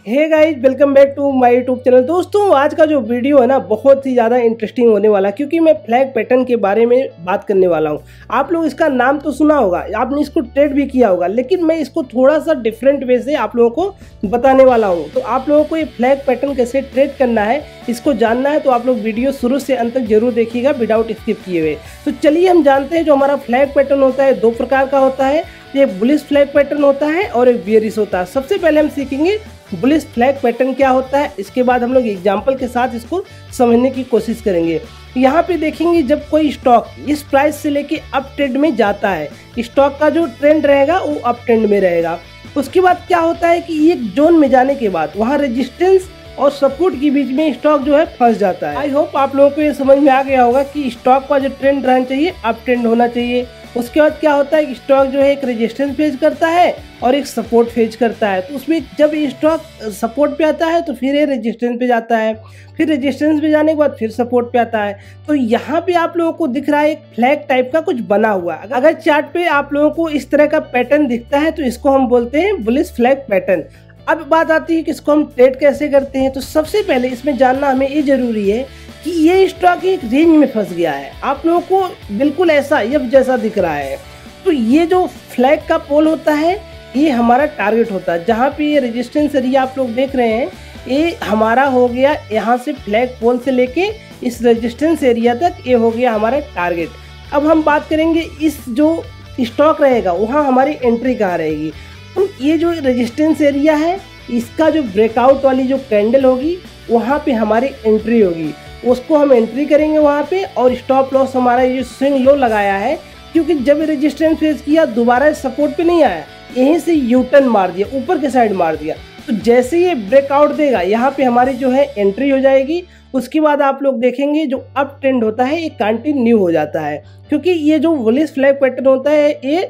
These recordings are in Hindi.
Hey guys, welcome back to my YouTube channel. दोस्तों, आज का जो वीडियो है ना बहुत ही ज़्यादा इंटरेस्टिंग होने वाला है, क्योंकि मैं फ्लैग पैटर्न के बारे में बात करने वाला हूँ। आप लोग इसका नाम तो सुना होगा, आपने इसको ट्रेड भी किया होगा, लेकिन मैं इसको थोड़ा सा डिफरेंट वे से आप लोगों को बताने वाला हूँ। तो आप लोगों को ये फ्लैग पैटर्न कैसे ट्रेड करना है, इसको जानना है तो आप लोग वीडियो शुरू से अंत तक जरूर देखिएगा विदाउट स्किप किए हुए। तो चलिए हम जानते हैं, जो हमारा फ्लैग पैटर्न होता है दो प्रकार का होता है। एक बुलिश फ्लैग पैटर्न होता है और एक बेयरिश होता है। सबसे पहले हम सीखेंगे बुलिश फ्लैग पैटर्न क्या होता है, इसके बाद हम लोग एग्जांपल के साथ इसको समझने की कोशिश करेंगे। यहाँ पे देखेंगे, जब कोई स्टॉक इस प्राइस से लेके अप ट्रेंड में जाता है, स्टॉक का जो ट्रेंड रहेगा वो अप ट्रेंड में रहेगा। उसके बाद क्या होता है कि एक जोन में जाने के बाद वहाँ रेजिस्टेंस और सपोर्ट के बीच में स्टॉक जो है फंस जाता है। आई होप आप लोगों को ये समझ में आ गया होगा कि स्टॉक का जो ट्रेंड रहना चाहिए अप ट्रेंड होना चाहिए। उसके बाद क्या होता है कि स्टॉक जो है एक रेजिस्टेंस फेज करता है और एक सपोर्ट फेज करता है। तो उसमें जब ये स्टॉक सपोर्ट पे आता है तो फिर ये रेजिस्टेंस पे जाता है, फिर रेजिस्टेंस पे जाने के बाद फिर सपोर्ट पे आता है। तो यहाँ पे आप लोगों को दिख रहा है एक फ्लैग टाइप का कुछ बना हुआ। अगर चार्ट पे आप लोगों को इस तरह का पैटर्न दिखता है तो इसको हम बोलते हैं बुलिश फ्लैग पैटर्न। अब बात आती है कि इसको हम ट्रेड कैसे करते हैं। तो सबसे पहले इसमें जानना हमें ये जरूरी है कि ये स्टॉक एक रेंज में फंस गया है। आप लोगों को बिल्कुल ऐसा एफ जैसा दिख रहा है। तो ये जो फ्लैग का पोल होता है ये हमारा टारगेट होता है। जहाँ पे ये रेजिस्टेंस एरिया आप लोग देख रहे हैं, ये हमारा हो गया यहाँ से फ्लैग पोल से लेके इस रेजिस्टेंस एरिया तक, ये हो गया हमारा टारगेट। अब हम बात करेंगे इस जो स्टॉक रहेगा वहाँ हमारी एंट्री कहाँ रहेगी। तो ये जो रेजिस्टेंस एरिया है, इसका जो ब्रेकआउट वाली जो कैंडल होगी वहाँ पे हमारी एंट्री होगी, उसको हम एंट्री करेंगे वहाँ पे। और स्टॉप लॉस हमारा ये जो स्विंग लो लगाया है, क्योंकि जब रेजिस्टेंस फेस किया दोबारा सपोर्ट पे नहीं आया, यहीं से यू टर्न मार दिया, ऊपर के साइड मार दिया। तो जैसे ये ब्रेकआउट देगा यहाँ पे हमारी जो है एंट्री हो जाएगी। उसके बाद आप लोग देखेंगे जो अप ट्रेंड होता है ये कंटिन्यू हो जाता है, क्योंकि ये जो बुलिश फ्लैग पैटर्न होता है ये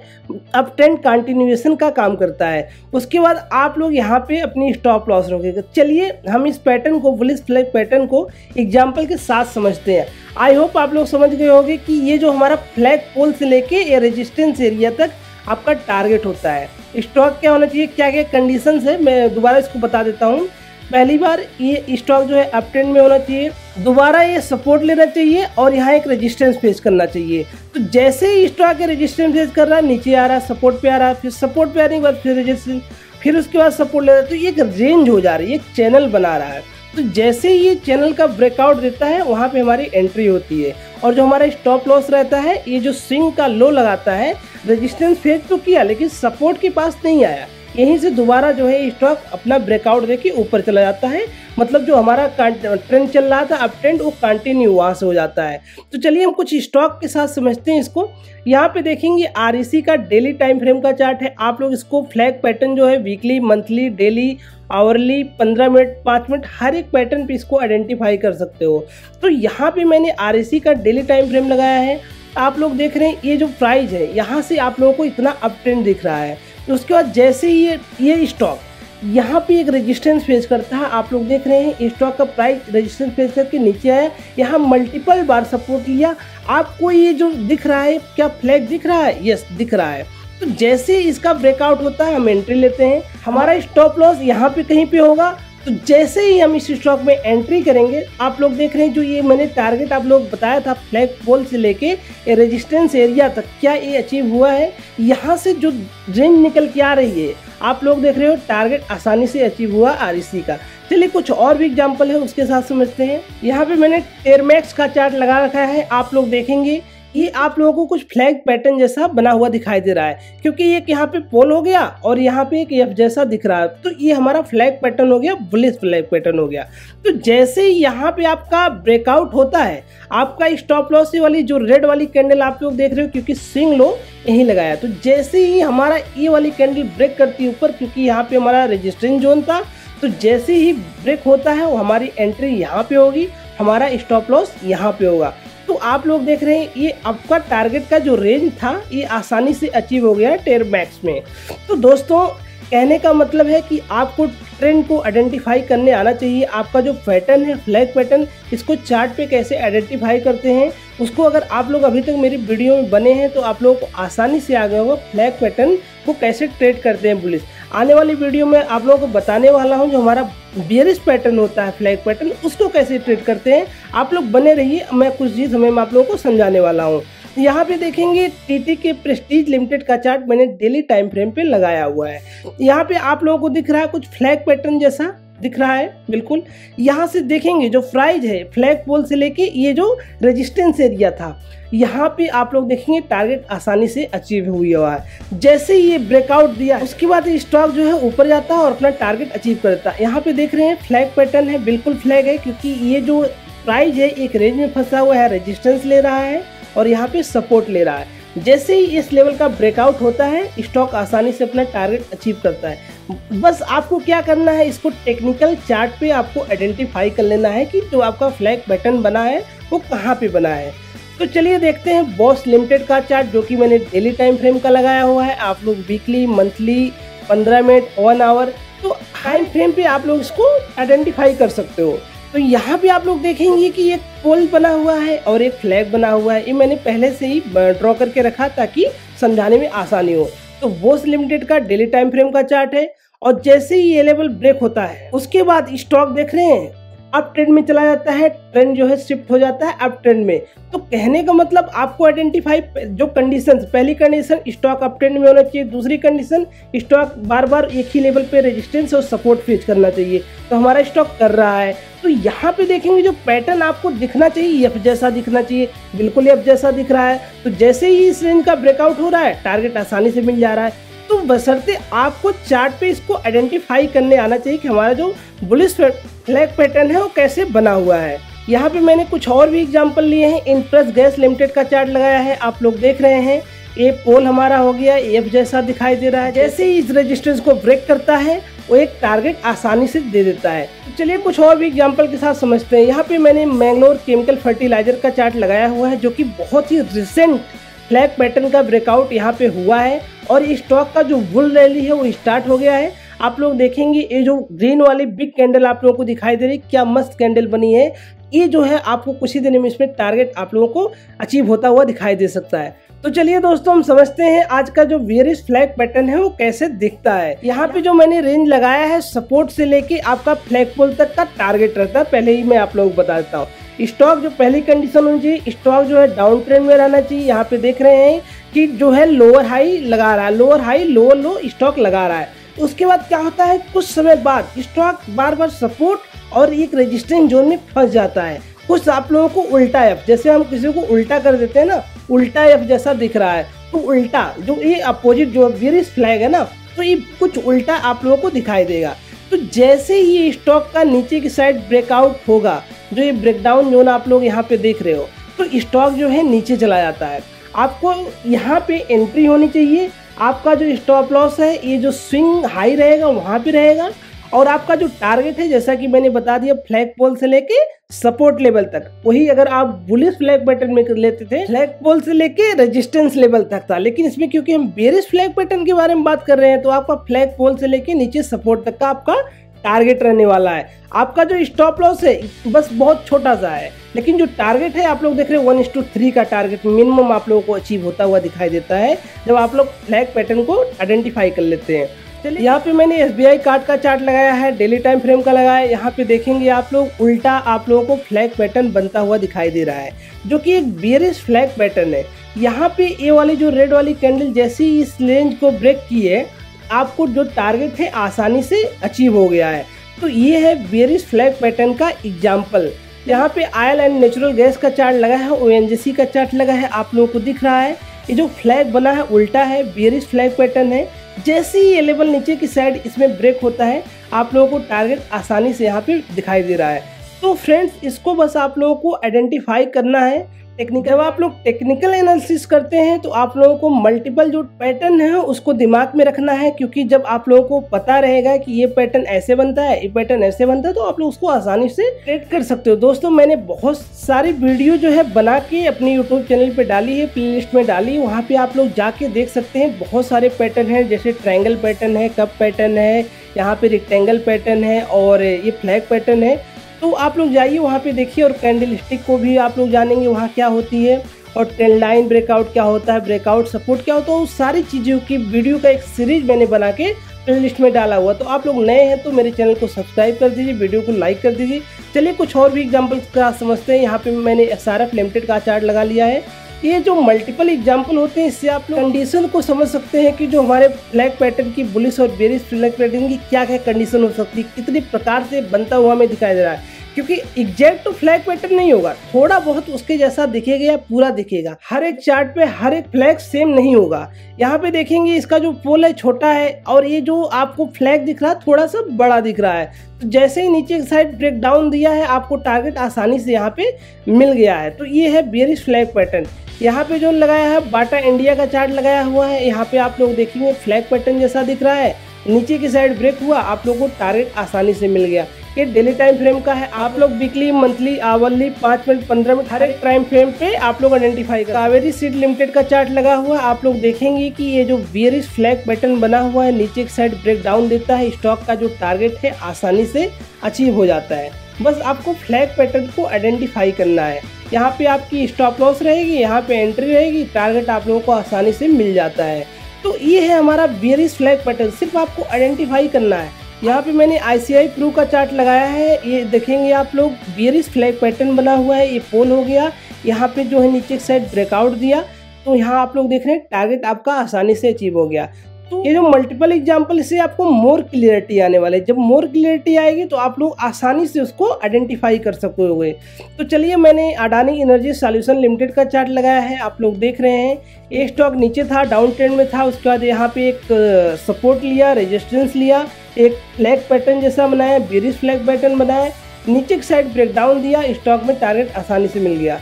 अप ट्रेंड कंटिन्यूएशन का काम करता है। उसके बाद आप लोग यहाँ पे अपनी स्टॉप लॉस रखोगे। चलिए हम इस पैटर्न को, बुलिश फ्लैग पैटर्न को एग्जाम्पल के साथ समझते हैं। आई होप आप लोग समझ गए होंगे कि ये जो हमारा फ्लैग पोल से लेके ये रेजिस्टेंस एरिया तक आपका टारगेट होता है। स्टॉक क्या होना चाहिए, क्या क्या कंडीशंस है, मैं दोबारा इसको बता देता हूँ। पहली बार ये स्टॉक जो है अप ट्रेंड में होना चाहिए, दोबारा ये सपोर्ट लेना चाहिए और यहाँ एक रेजिस्टेंस फेस करना चाहिए। तो जैसे ही स्टॉक के रेजिस्टेंस फेस कर रहा है, नीचे आ रहा है, सपोर्ट पे आ रहा है, फिर सपोर्ट पे आने के बाद फिर रेजिस्टेंस, फिर उसके बाद सपोर्ट ले रहा है, तो ये एक रेंज हो जा रही है, एक चैनल बना रहा है। तो जैसे ही ये चैनल का ब्रेकआउट देता है वहाँ पे हमारी एंट्री होती है। और जो हमारा स्टॉप लॉस रहता है, ये जो स्विंग का लो लगाता है, रेजिस्टेंस फेस तो किया लेकिन सपोर्ट के पास नहीं आया, यहीं से दोबारा जो है स्टॉक अपना ब्रेकआउट देके ऊपर चला जाता है। मतलब जो हमारा ट्रेंड चल रहा था अप ट्रेंड, वो कंटिन्यू वहाँ से हो जाता है। तो चलिए हम कुछ स्टॉक के साथ समझते हैं इसको। यहाँ पे देखेंगे REC का डेली टाइम फ्रेम का चार्ट है। आप लोग इसको फ्लैग पैटर्न जो है weekly, monthly, daily, hourly, 15 minute, 5 minute, हर एक पैटर्न पे इसको आइडेंटिफाई कर सकते हो। तो यहाँ पे मैंने REC का डेली टाइम फ्रेम लगाया है। आप लोग देख रहे हैं ये जो प्राइस है, यहाँ से आप लोगों को इतना अप ट्रेंड दिख रहा है। तो उसके बाद जैसे ही ये स्टॉक यहाँ पे एक रेजिस्टेंस फेस करता है, आप लोग देख रहे हैं स्टॉक का प्राइस रेजिस्टेंस फेस करके नीचे आया, यहाँ मल्टीपल बार सपोर्ट लिया। आपको ये जो दिख रहा है, क्या फ्लैग दिख रहा है? यस, दिख रहा है। तो जैसे ही इसका ब्रेकआउट होता है हम एंट्री लेते हैं। हमारा स्टॉप लॉस यहाँ पे कहीं पे होगा। तो जैसे ही हम इस स्टॉक में एंट्री करेंगे, आप लोग देख रहे हैं जो ये मैंने टारगेट आप लोग बताया था फ्लैग पोल से लेके रेजिस्टेंस एरिया तक, क्या ये अचीव हुआ है? यहाँ से जो रेंज निकल के आ रही है, आप लोग देख रहे हो टारगेट आसानी से अचीव हुआ REC का। चलिए कुछ और भी एग्जांपल है उसके साथ समझते हैं। यहाँ पे मैंने टेरमैक्स का चार्ट लगा रखा है। आप लोग देखेंगे ये आप लोगों को कुछ फ्लैग पैटर्न जैसा बना हुआ दिखाई दे रहा है, क्योंकि एक यहाँ पे पोल हो गया और यहाँ पे एक एफ जैसा दिख रहा है। तो ये हमारा फ्लैग पैटर्न हो गया, बुलिश फ्लैग पैटर्न हो गया। तो जैसे ही यहाँ पे आपका ब्रेकआउट होता है, आपका स्टॉप लॉस वाली जो रेड वाली कैंडल आप लोग देख रहे हो, क्योंकि स्विंग लो यहीं लगाया, तो जैसे ही हमारा ये वाली कैंडल ब्रेक करती है ऊपर, क्योंकि यहाँ पे हमारा रेजिस्टेंस जोन था, तो जैसे ही ब्रेक होता है वो हमारी एंट्री यहाँ पे होगी, हमारा स्टॉप लॉस यहाँ पे होगा। तो आप लोग देख रहे हैं ये आपका टारगेट का जो रेंज था ये आसानी से अचीव हो गया टेरमैक्स में। तो दोस्तों, कहने का मतलब है कि आपको ट्रेंड को आइडेंटिफाई करने आना चाहिए। आपका जो पैटर्न है फ्लैग पैटर्न, इसको चार्ट पे कैसे आइडेंटिफाई करते हैं उसको अगर आप लोग अभी तक मेरी वीडियो में बने हैं तो आप लोगों को आसानी से आ गया होगा फ्लैग पैटर्न वो कैसे ट्रेड करते हैं बुलिश। आने वाली वीडियो में आप लोगों को बताने वाला हूँ जो हमारा बेयरिश पैटर्न होता है फ्लैग पैटर्न, उसको कैसे ट्रेड करते हैं। आप लोग बने रहिए, मैं कुछ ही समय में आप लोगों को समझाने वाला हूँ। यहाँ पे देखेंगे टीटी के प्रेस्टीज लिमिटेड का चार्ट मैंने डेली टाइम फ्रेम पे लगाया हुआ है। यहाँ पे आप लोगों को दिख रहा है कुछ फ्लैग पैटर्न जैसा दिख रहा है, बिल्कुल। यहाँ से देखेंगे जो प्राइस है फ्लैग पोल से लेके ये जो रेजिस्टेंस एरिया था, यहाँ पे आप लोग देखेंगे टारगेट आसानी से अचीव हुआ है। जैसे ही ये ब्रेकआउट दिया उसके बाद स्टॉक जो है ऊपर जाता है और अपना टारगेट अचीव करता है। यहाँ पे देख रहे हैं फ्लैग पैटर्न है, बिल्कुल फ्लैग है, क्योंकि ये जो प्राइस है एक रेंज में फंसा हुआ है, रेजिस्टेंस ले रहा है और यहाँ पे सपोर्ट ले रहा है। जैसे ही इस लेवल का ब्रेकआउट होता है स्टॉक आसानी से अपना टारगेट अचीव करता है। बस आपको क्या करना है, इसको टेक्निकल चार्ट पे आपको आइडेंटिफाई कर लेना है कि जो आपका फ्लैग पैटर्न बना है वो कहाँ पे बना है। तो चलिए देखते हैं बॉस लिमिटेड का चार्ट, जो कि मैंने डेली टाइम फ्रेम का लगाया हुआ है। आप लोग वीकली, मंथली, 15 मिनट, 1 आवर, तो टाइम फ्रेम पे आप लोग इसको आइडेंटिफाई कर सकते हो। तो यहाँ पे आप लोग देखेंगे कि एक पोल बना हुआ है और एक फ्लैग बना हुआ है। ये मैंने पहले से ही ड्रॉ करके रखा ताकि समझाने में आसानी हो। तो बॉस लिमिटेड का डेली टाइम फ्रेम का चार्ट है और जैसे ही ये लेवल ब्रेक होता है उसके बाद स्टॉक देख रहे हैं अप ट्रेंड में चला जाता है, ट्रेंड जो है शिफ्ट हो जाता है अप ट्रेंड में। तो कहने का मतलब आपको आइडेंटिफाई जो कंडीशन, पहली कंडीशन स्टॉक अप ट्रेंड में होना चाहिए, दूसरी कंडीशन स्टॉक बार बार एक ही लेवल पे रेजिस्टेंस और सपोर्ट फेस करना चाहिए। तो हमारा स्टॉक कर रहा है। तो यहाँ पे देखेंगे जो पैटर्न आपको दिखना चाहिए एफ जैसा दिखना चाहिए, बिल्कुल एफ जैसा दिख रहा है। तो जैसे ही इस रेंज का ब्रेकआउट हो रहा है टारगेट आसानी से मिल जा रहा है। तो बशर्ते आपको चार्ट पे इसको आइडेंटिफाई करने आना चाहिए कि हमारा जो बुलिश फ्लैग पैटर्न है वो कैसे बना हुआ है। यहाँ पे मैंने कुछ और भी एग्जांपल लिए हैं। इनप्रेस गैस लिमिटेड का चार्ट लगाया है, आप लोग देख रहे हैं ये पोल हमारा हो गया, एफ जैसा दिखाई दे रहा है। जैसे ही इस रेजिस्टेंस को ब्रेक करता है वो एक टारगेट आसानी से दे देता है। तो चलिए कुछ और भी एग्जांपल के साथ समझते हैं। यहाँ पे मैंने मैंगलोर केमिकल फर्टिलाइजर का चार्ट लगाया हुआ है, जो कि बहुत ही रिसेंट फ्लैग पैटर्न का ब्रेकआउट यहाँ पे हुआ है और इस स्टॉक का जो बुल रैली है वो स्टार्ट हो गया है। आप लोग देखेंगे ये जो ग्रीन वाली बिग कैंडल आप लोगों को दिखाई दे रही है, क्या मस्त कैंडल बनी है। ये जो है आपको कुछ ही दिन में इसमें टारगेट आप लोगों को अचीव होता हुआ दिखाई दे सकता है। तो चलिए दोस्तों हम समझते हैं आज का जो बेयरिश फ्लैग पैटर्न है वो कैसे दिखता है। यहाँ पे जो मैंने रेंज लगाया है सपोर्ट से लेके आपका फ्लैग पोल तक का टारगेट रहता है, पहले ही मैं आप लोगों को बता देता हूँ। स्टॉक जो पहली कंडीशन होनी चाहिए, स्टॉक जो है डाउन ट्रेंड में रहना चाहिए। यहाँ पे देख रहे हैं कि जो है लोअर हाई लगा रहा है, लोअर हाई लोअर लो स्टॉक लगा रहा है। उसके बाद क्या होता है, कुछ समय बाद स्टॉक बार बार सपोर्ट और एक रेजिस्टेंस जोन में फंस जाता है। कुछ आप लोगों को उल्टा एफ, जैसे हम किसी को उल्टा कर देते हैं ना, उल्टा एफ जैसा दिख रहा है। तो उल्टा जो ये अपोजिट जो बेयरिश फ्लैग है ना, तो ये कुछ उल्टा आप लोगों को दिखाई देगा। तो जैसे ही ये स्टॉक का नीचे की साइड ब्रेकआउट होगा, जो ये ब्रेकडाउन जोन आप लोग यहाँ पे देख रहे हो, तो स्टॉक जो है नीचे चला जाता है। आपको यहाँ पे एंट्री होनी चाहिए। आपका जो स्टॉप लॉस है ये जो स्विंग हाई रहेगा वहाँ पे रहेगा और आपका जो टारगेट है जैसा कि मैंने बता दिया फ्लैग पोल से लेके सपोर्ट लेवल तक, वही अगर आप बुलिश फ्लैग पैटर्न में कर लेते थे फ्लैग पोल से लेके रेजिस्टेंस लेवल तक था। लेकिन इसमें क्योंकि हम बेयरिश फ्लैग पैटर्न के बारे में बात कर रहे हैं तो आपका फ्लैग पोल से लेके नीचे सपोर्ट तक का आपका टारगेट रहने वाला है। आपका जो स्टॉप लॉस है बस बहुत छोटा सा है, लेकिन जो टारगेट है आप लोग देख रहे हो 1:3 का टारगेट मिनिमम आप लोगों को अचीव होता हुआ दिखाई देता है जब आप लोग फ्लैग पैटर्न को आइडेंटिफाई कर लेते हैं। चलिए यहाँ पे मैंने SBI कार्ड का चार्ट लगाया है, डेली टाइम फ्रेम का लगाया है। यहाँ पे देखेंगे आप लोग उल्टा आप लोगों को फ्लैग पैटर्न बनता हुआ दिखाई दे रहा है, जो कि एक बेयरिश फ्लैग पैटर्न है। यहाँ पे ये वाली जो रेड वाली कैंडल जैसे ही इस रेंज को ब्रेक की है, आपको जो टारगेट है आसानी से अचीव हो गया है। तो ये है बेयरिश फ्लैग पैटर्न का एग्जाम्पल। यहाँ पे ऑयल एंड नेचुरल गैस का चार्ट लगा है, ONGC का चार्ट लगा है, आप लोगों को दिख रहा है। ये जो फ्लैग बना है उल्टा है, बेयरिश फ्लैग पैटर्न है। जैसे ही ये लेवल नीचे की साइड इसमें ब्रेक होता है आप लोगों को टारगेट आसानी से यहाँ पे दिखाई दे रहा है। तो फ्रेंड्स इसको बस आप लोगों को आइडेंटिफाई करना है। जब आप लोग टेक्निकल एनालिसिस करते हैं तो आप लोगों को मल्टीपल जो पैटर्न है उसको दिमाग में रखना है, क्योंकि जब आप लोगों को पता रहेगा कि ये पैटर्न ऐसे बनता है, ये पैटर्न ऐसे बनता है, तो आप लोग उसको आसानी से ट्रेड कर सकते हो। दोस्तों मैंने बहुत सारी वीडियो जो है बना के अपनी यूट्यूब चैनल पे डाली है, प्लेलिस्ट में डाली है, वहाँ पे आप लोग जाके देख सकते हैं। बहुत सारे पैटर्न हैं, जैसे ट्रायंगल पैटर्न है, कप पैटर्न है, यहाँ पे रेक्टेंगल पैटर्न है और ये फ्लैग पैटर्न है। तो आप लोग जाइए वहाँ पे देखिए और कैंडल स्टिक को भी आप लोग जानेंगे वहाँ क्या होती है। और ट्रेंड लाइन ब्रेकआउट क्या होता है, ब्रेकआउट सपोर्ट क्या होता है, उस सारी चीज़ों की वीडियो का एक सीरीज मैंने बना के प्लेलिस्ट में डाला हुआ। तो आप लोग नए हैं तो मेरे चैनल को सब्सक्राइब कर दीजिए, वीडियो को लाइक कर दीजिए। चलिए कुछ और भी एग्जाम्पल्स का समझते हैं। यहाँ पे मैंने SRF लिमिटेड का चार्ट लगा लिया है। ये जो मल्टीपल एग्जाम्पल होते हैं, इससे आप लोग कंडीशन को समझ सकते हैं कि जो हमारे फ्लैग पैटर्न की बुलिश और बेरिश फ्लैग पैटर्न की क्या क्या कंडीशन हो सकती है, कितने प्रकार से बनता हुआ हमें दिखाई दे रहा है। क्योंकि एग्जैक्ट तो फ्लैग पैटर्न नहीं होगा, थोड़ा बहुत उसके जैसा दिखेगा या पूरा दिखेगा। हर एक चार्ट पे हर एक फ्लैग सेम नहीं होगा। यहाँ पे देखेंगे इसका जो पोल है छोटा है और ये जो आपको फ्लैग दिख रहा है थोड़ा सा बड़ा दिख रहा है। तो जैसे ही नीचे की साइड ब्रेक डाउन दिया है, आपको टारगेट आसानी से यहाँ पे मिल गया है। तो ये है बेरिश फ्लैग पैटर्न। यहाँ पे जो लगाया है बाटा इंडिया का चार्ट लगाया हुआ है। यहाँ पे आप लोग देखेंगे फ्लैग पैटर्न जैसा दिख रहा है, नीचे की साइड ब्रेक हुआ, आप लोगों को टारगेट आसानी से मिल गया। ये डेली टाइम फ्रेम का है। आप लोग weekly, monthly, hourly, 5 minute, 15 minute हर एक टाइम फ्रेम पे आप लोग आइडेंटिफाई कर। कावेरी सीड लिमिटेड का चार्ट लगा हुआ है। आप लोग देखेंगे कि ये जो बेरिश फ्लैग पैटर्न बना हुआ है, नीचे की साइड ब्रेक डाउन देता है, स्टॉक का जो टारगेट है आसानी से अचीव हो जाता है। बस आपको फ्लैग पैटर्न को आइडेंटिफाई करना है। यहाँ पे आपकी स्टॉप लॉस रहेगी, यहाँ पे एंट्री रहेगी, टारगेट आप लोगों को आसानी से मिल जाता है। तो ये है हमारा बेरिश फ्लैग पैटर्न, सिर्फ आपको आइडेंटिफाई करना है। यहाँ पे मैंने ICI प्रो का चार्ट लगाया है। ये देखेंगे आप लोग बेरिश फ्लैग पैटर्न बना हुआ है, ये पोल हो गया। यहाँ पे जो है नीचे की साइड ब्रेकआउट दिया, तो यहाँ आप लोग देख रहे हैं टारगेट आपका आसानी से अचीव हो गया। तो ये जो मल्टीपल एग्जाम्पल से आपको मोर क्लियरिटी आने वाले, जब मोर क्लियरिटी आएगी तो आप लोग आसानी से उसको आइडेंटिफाई कर सकोगे। तो चलिए मैंने अडानी एनर्जी सॉल्यूशन लिमिटेड का चार्ट लगाया है। आप लोग देख रहे हैं ये स्टॉक नीचे था, डाउन ट्रेंड में था, उसके बाद यहाँ पे एक सपोर्ट लिया, रेजिस्टेंस लिया, एक फ्लैग पैटर्न जैसा बनाया, बेरिश फ्लैग पैटर्न बनाया, नीचे की साइड ब्रेक डाउन दिया, स्टॉक में टारगेट आसानी से मिल गया।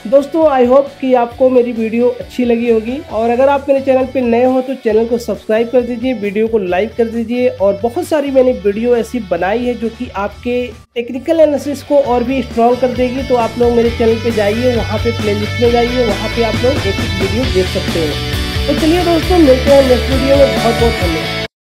दोस्तों आई होप कि आपको मेरी वीडियो अच्छी लगी होगी, और अगर आप मेरे चैनल पे नए हो तो चैनल को सब्सक्राइब कर दीजिए, वीडियो को लाइक कर दीजिए। और बहुत सारी मैंने वीडियो ऐसी बनाई है जो कि आपके टेक्निकल एनालिसिस को और भी स्ट्रॉन्ग कर देगी। तो आप लोग मेरे चैनल पे जाइए, वहाँ पे प्लेलिस्ट में जाइए, वहाँ पे आप लोग एक वीडियो देख सकते हैं। तो चलिए दोस्तों, मिलते हैं नेक्स्ट वीडियो में। बहुत बहुत धन्यवाद।